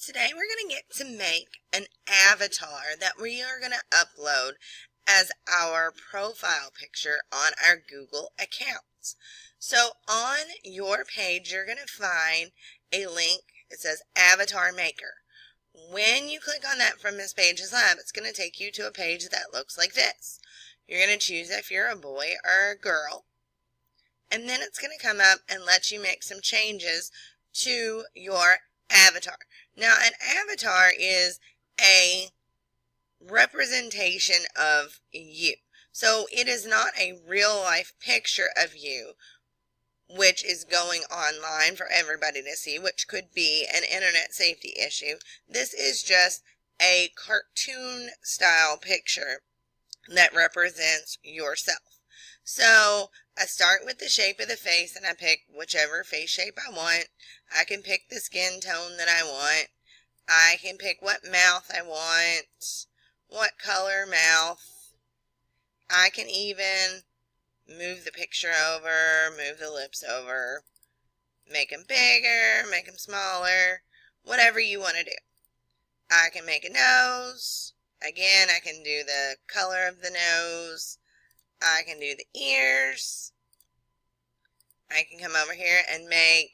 Today we're going to get to make an avatar that we are going to upload as our profile picture on our Google accounts. So on your page you're going to find a link. It says Avatar Maker. When you click on that from Miss Page's Lab, it's going to take you to a page that looks like this. You're going to choose if you're a boy or a girl. And then it's going to come up and let you make some changes to your avatar. Now, an avatar is a representation of you. So it is not a real life picture of you, which is going online for everybody to see, which could be an internet safety issue. This is just a cartoon style picture that represents yourself. So I start with the shape of the face and I pick whichever face shape I want. I can pick the skin tone that I want. I can pick what mouth I want, what color mouth. I can even move the picture over, move the lips over, make them bigger, make them smaller, whatever you want to do. I can make a nose. Again, I can do the color of the nose. I can do the ears. I can come over here and make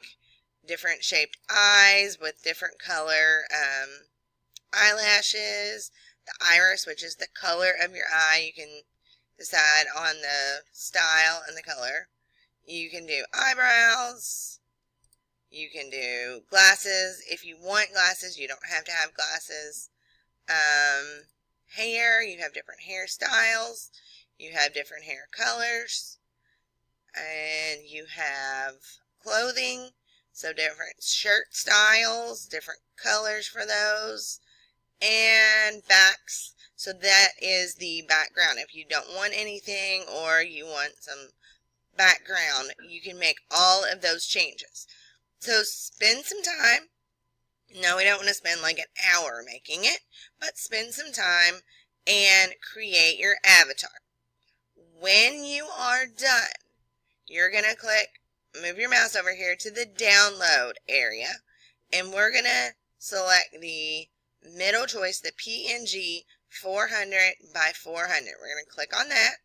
different shaped eyes with different color eyelashes. The iris, which is the color of your eye. You can decide on the style and the color. You can do eyebrows. You can do glasses. If you want glasses, you don't have to have glasses. Hair, you have different hairstyles. You have different hair colors. And you have clothing. So different shirt styles, different colors for those. And backs. So that is the background. If you don't want anything or you want some background, you can make all of those changes. So spend some time. No, we don't want to spend like an hour making it, but spend some time and create your avatar. When you are done, you're going to move your mouse over here to the download area, and we're going to select the middle choice, the PNG 400 by 400. We're going to click on that.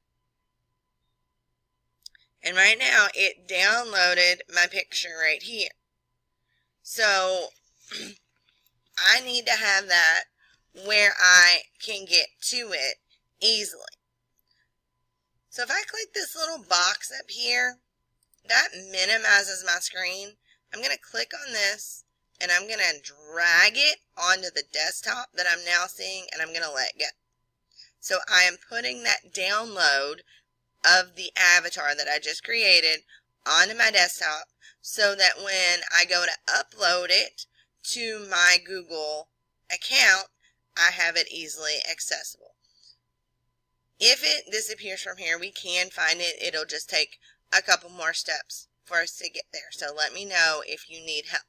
And right now it downloaded my picture right here. So I need to have that where I can get to it easily. So if I click this little box up here, that minimizes my screen. I'm going to click on this and I'm going to drag it onto the desktop that I'm now seeing, and I'm going to let go. So I am putting that download of the avatar that I just created onto my desktop so that when I go to upload it to my Google account, I have it easily accessible. If it disappears from here, we can find it. It'll just take a couple more steps for us to get there. So let me know if you need help.